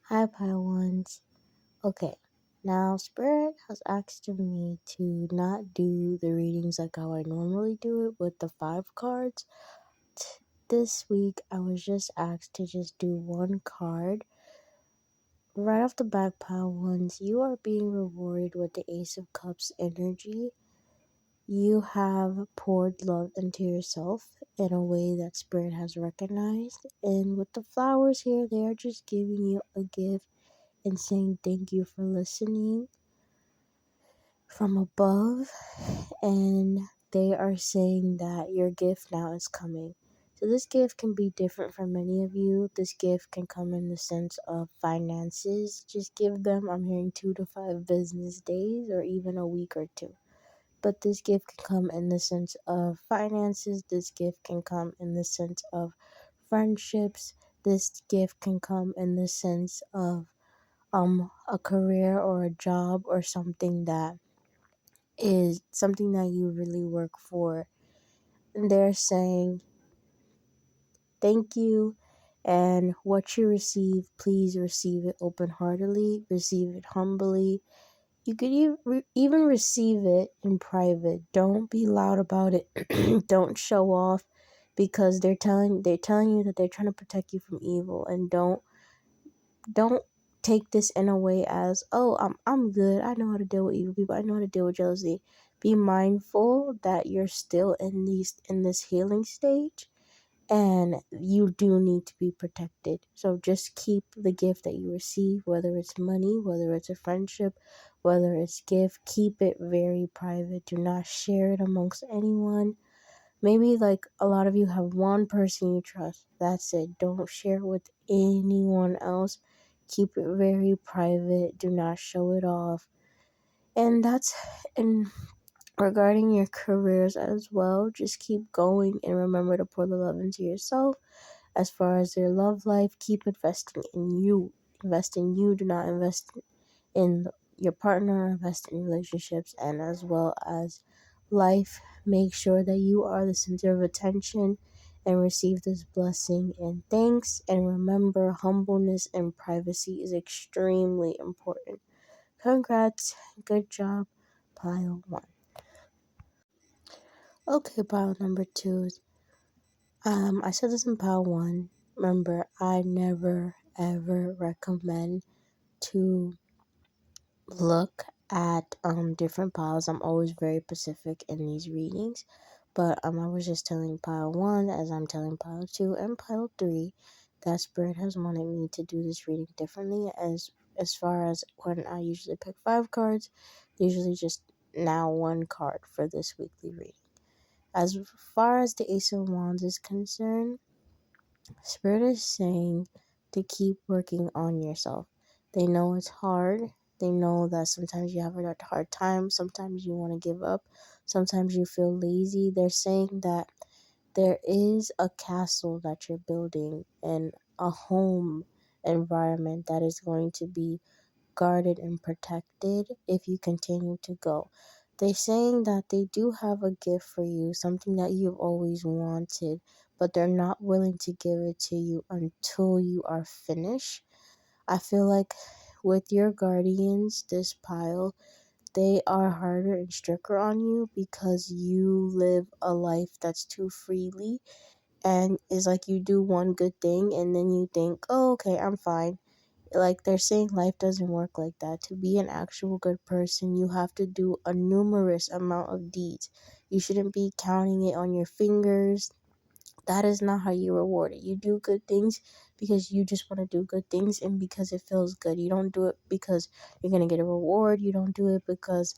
Hi, Pile Ones. Okay, now Spirit has asked me to not do the readings like how I normally do it with the 5 cards. This week, I was just asked to just do one card. Right off the back, Pile Ones, you are being rewarded with the Ace of Cups energy. You have poured love into yourself in a way that Spirit has recognized. And with the flowers here, they are just giving you a gift and saying thank you for listening from above, and they are saying that your gift now is coming. So this gift can be different for many of you. This gift can come in the sense of finances. Just give them, I'm hearing 2 to 5 business days or even a week or two. But this gift can come in the sense of finances. This gift can come in the sense of friendships. This gift can come in the sense of a career or a job or something that is something that you really work for. And they're saying thank you, and what you receive, please receive it open heartedly, receive it humbly. You could even receive it in private. Don't be loud about it. Don't show off, because they're telling you that they're trying to protect you from evil. And don't take this in a way as, oh, I'm good, I know how to deal with evil people, I know how to deal with jealousy. Be mindful that you're still in this healing stage, and you do need to be protected. So just keep the gift that you receive, whether it's money, whether it's a friendship, whether it's gift, keep it very private. Do not share it amongst anyone. Maybe like a lot of you have one person you trust. That's it. Don't share it with anyone else. Keep it very private. Do not show it off. And regarding your careers as well, just keep going and remember to pour the love into yourself. As far as your love life, keep investing in you. Invest in you. Do not invest in your partner, invest in relationships, and as well as life. Make sure that you are the center of attention and receive this blessing and thanks. And remember, humbleness and privacy is extremely important. Congrats, good job, pile one. Okay, pile number two. I said this in pile one. Remember, I never ever recommend to look at different piles. I'm always very specific in these readings, but I was just telling pile one as I'm telling pile two and pile three that Spirit has wanted me to do this reading differently. As far as when I usually pick 5 cards, usually just now one card for this weekly reading. As far as the Ace of Wands is concerned, Spirit is saying to keep working on yourself. They know it's hard. They know that sometimes you have a hard time. Sometimes you want to give up. Sometimes you feel lazy. They're saying that there is a castle that you're building and a home environment that is going to be guarded and protected if you continue to go. They're saying that they do have a gift for you, something that you've always wanted, but they're not willing to give it to you until you are finished. I feel like with your guardians, this pile, they are harder and stricter on you because you live a life that's too freely, and it's like you do one good thing and then you think, oh, okay, I'm fine. Like, they're saying life doesn't work like that. To be an actual good person, you have to do a numerous amount of deeds. You shouldn't be counting it on your fingers. That is not how you reward it. You do good things because you just want to do good things and because it feels good. You don't do it because you're going to get a reward. You don't do it because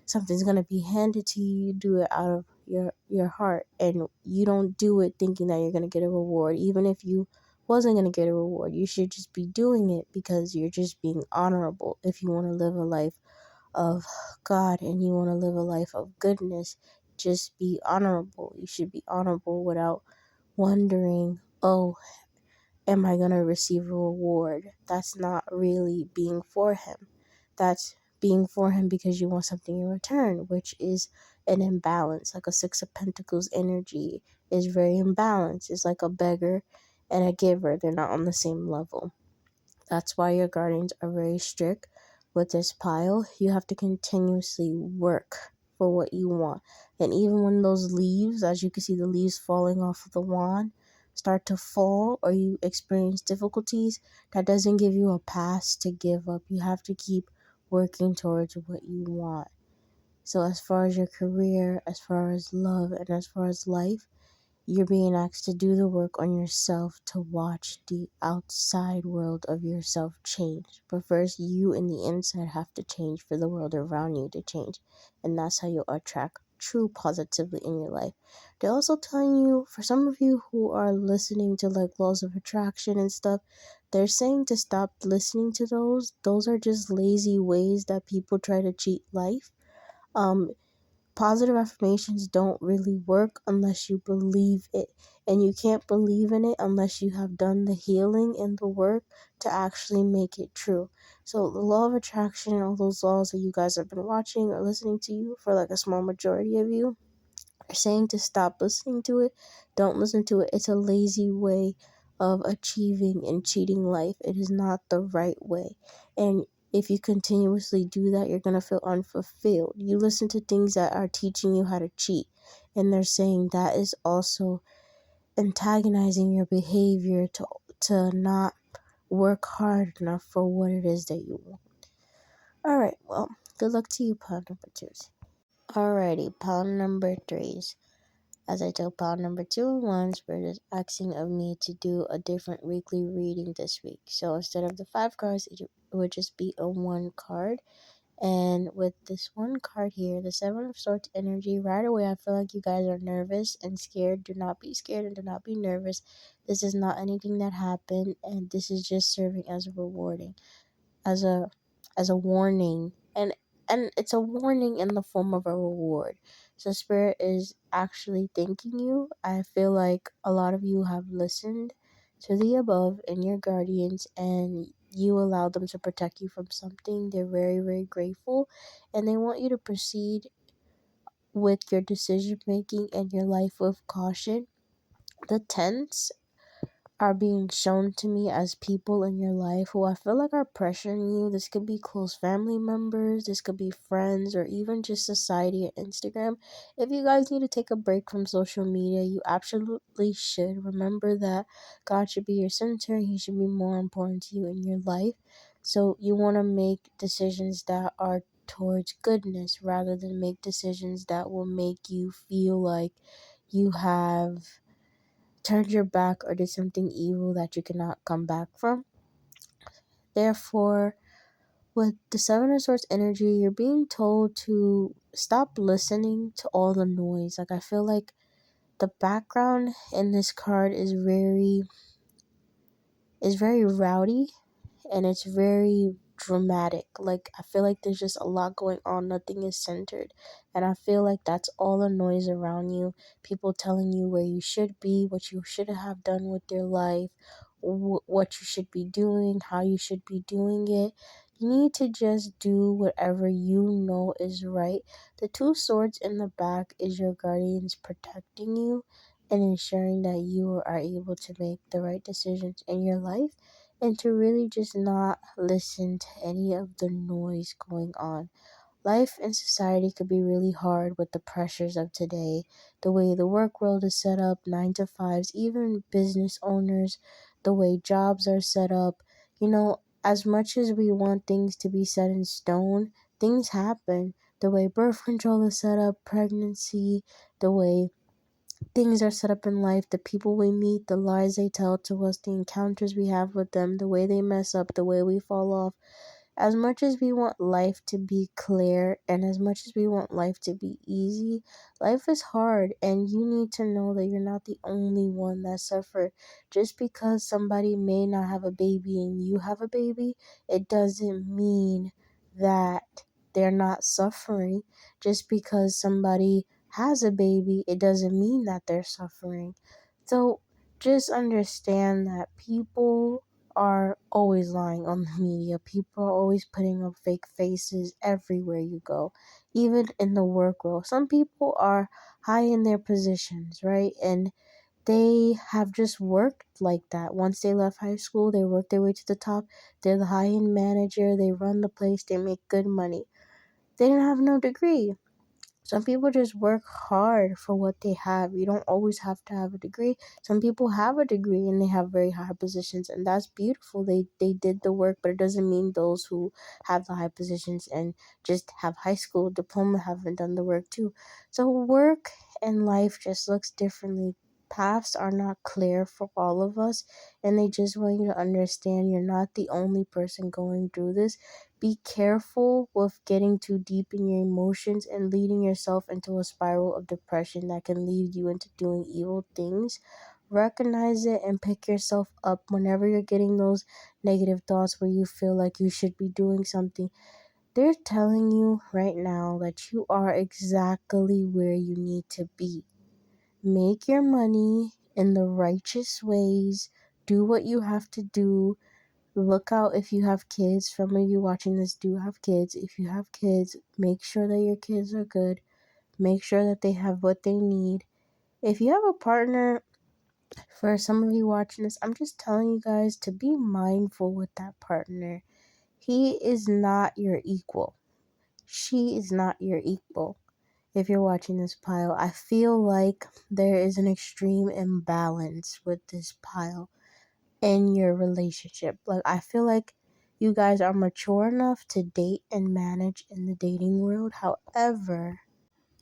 something's going to be handed to you. You do it out of your heart, and you don't do it thinking that you're going to get a reward. Even if you wasn't going to get a reward, you should just be doing it because you're just being honorable. If you want to live a life of God and you want to live a life of goodness, just be honorable. You should be honorable without wondering, oh, am I going to receive a reward? That's not really being for Him. That's being for Him because you want something in return, which is an imbalance. Like a Six of Pentacles energy is very imbalanced. It's like a beggar and a giver, they're not on the same level. That's why your guardians are very strict with this pile. You have to continuously work for what you want. And even when those leaves, as you can see, the leaves falling off of the wand, start to fall or you experience difficulties, that doesn't give you a pass to give up. You have to keep working towards what you want. So, as far as your career, as far as love, and as far as life, you're being asked to do the work on yourself to watch the outside world of yourself change. But first, you in the inside have to change for the world around you to change. And that's how you'll attract true positivity in your life. They're also telling you, for some of you who are listening to like laws of attraction and stuff, they're saying to stop listening to those. Those are just lazy ways that people try to cheat life. Um, Positive affirmations don't really work unless you believe it. And you can't believe in it unless you have done the healing and the work to actually make it true. So, the law of attraction and all those laws that you guys have been watching or listening to you for like a small majority of you are saying to stop listening to it. Don't listen to it. It's a lazy way of achieving and cheating life. It is not the right way. And if you continuously do that, you're going to feel unfulfilled. You listen to things that are teaching you how to cheat, and they're saying that is also antagonizing your behavior to not work hard enough for what it is that you want. All right, well, good luck to you, pound number twos. Alrighty, pound number threes. As I told pound number 2 and 1, Spirit is asking of me to do a different weekly reading this week. So instead of the 5 cards, it would just be a 1 card. And with this 1 card here, the 7 of Swords energy, right away I feel like you guys are nervous and scared. Do not be scared and do not be nervous. This is not anything that happened, and this is just serving as a rewarding, as a warning, and it's a warning in the form of a reward. So Spirit is actually thanking you. I feel like a lot of you have listened to the above and your guardians, and you allow them to protect you from something. They're very, very grateful, and they want you to proceed with your decision making and your life with caution. The tens are being shown to me as people in your life who I feel like are pressuring you. This could be close family members, this could be friends, or even just society and Instagram. If you guys need to take a break from social media, you absolutely should. Remember that God should be your center, He should be more important to you in your life. So you want to make decisions that are towards goodness rather than make decisions that will make you feel like you have turned your back or did something evil that you cannot come back from. Therefore, with the Seven of Swords energy, you're being told to stop listening to all the noise. Like, I feel like the background in this card is very rowdy, and it's very dramatic. Like, I feel like there's just a lot going on, nothing is centered, and I feel like that's all the noise around you. People telling you where you should be, what you should have done with your life, what you should be doing, how you should be doing it. You need to just do whatever you know is right. The 2 swords in the back is your guardians protecting you and ensuring that you are able to make the right decisions in your life, and to really just not listen to any of the noise going on. Life and society could be really hard with the pressures of today, the way the work world is set up, 9 to 5s, even business owners, the way jobs are set up. As much as we want things to be set in stone, things happen. The way birth control is set up, pregnancy, the way things are set up in life, the people we meet, the lies they tell to us, the encounters we have with them, the way they mess up, the way we fall off. As much as we want life to be clear and as much as we want life to be easy, life is hard, and you need to know that you're not the only one that suffered. Just because somebody may not have a baby and you have a baby, it doesn't mean that they're not suffering. Just because somebody has a baby, it doesn't mean that they're suffering. So just understand that people are always lying on the media. People are always putting up fake faces everywhere you go, even in the work world. Some people are high in their positions, right? And they have just worked like that. Once they left high school, they worked their way to the top. They're the high-end manager. They run the place. They make good money. They didn't have no degree. Some people just work hard for what they have. You don't always have to have a degree. Some people have a degree and they have very high positions, and that's beautiful. They did the work, but it doesn't mean those who have the high positions and just have high school diploma haven't done the work too. So work and life just looks differently. Paths are not clear for all of us, and they just want you to understand you're not the only person going through this. Be careful with getting too deep in your emotions and leading yourself into a spiral of depression that can lead you into doing evil things. Recognize it and pick yourself up whenever you're getting those negative thoughts where you feel like you should be doing something. They're telling you right now that you are exactly where you need to be. Make your money in the righteous ways. Do what you have to do. Look out if you have kids. Some of you watching this do have kids. If you have kids, make sure that your kids are good. Make sure that they have what they need. If you have a partner, for some of you watching this, I'm just telling you guys to be mindful with that partner. He is not your equal. She is not your equal. If you're watching this pile, I feel like there is an extreme imbalance with this pile in your relationship. Like, I feel like you guys are mature enough to date and manage in the dating world. However,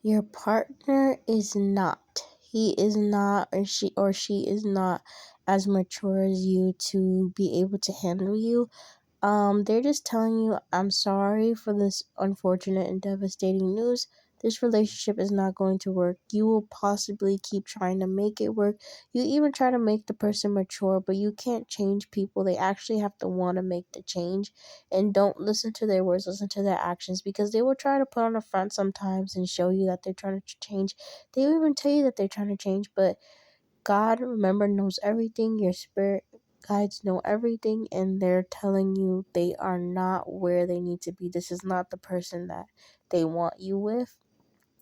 your partner is not. He is not, or she is not as mature as you to be able to handle you. They're just telling you, I'm sorry for this unfortunate and devastating news. This relationship is not going to work. You will possibly keep trying to make it work. You even try to make the person mature, but you can't change people. They actually have to want to make the change. And don't listen to their words, listen to their actions, because they will try to put on a front sometimes and show you that they're trying to change. They will even tell you that they're trying to change, but God, remember, knows everything. Your spirit guides know everything, and they're telling you they are not where they need to be. This is not the person that they want you with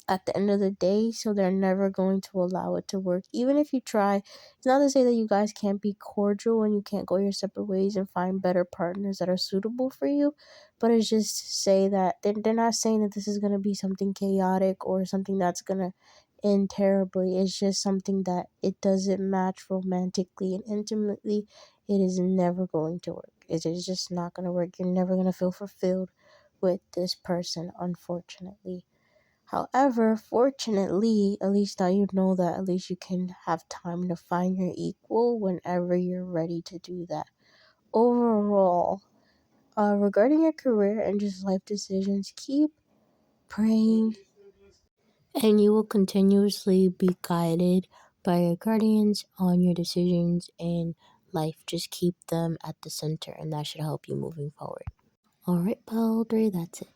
at the end of the day, so they're never going to allow it to work. Even if you try, it's not to say that you guys can't be cordial and you can't go your separate ways and find better partners that are suitable for you, but it's just to say that they're not saying that this is going to be something chaotic or something that's going to end terribly. It's just something that it doesn't match romantically and intimately. It is never going to work. It is just not going to work. You're never going to feel fulfilled with this person, unfortunately. However, fortunately, at least now you know that at least you can have time to find your equal whenever you're ready to do that. Overall, regarding your career and just life decisions, keep praying and you will continuously be guided by your guardians on your decisions in life. Just keep them at the center, and that should help you moving forward. Alright, pal 3, that's it.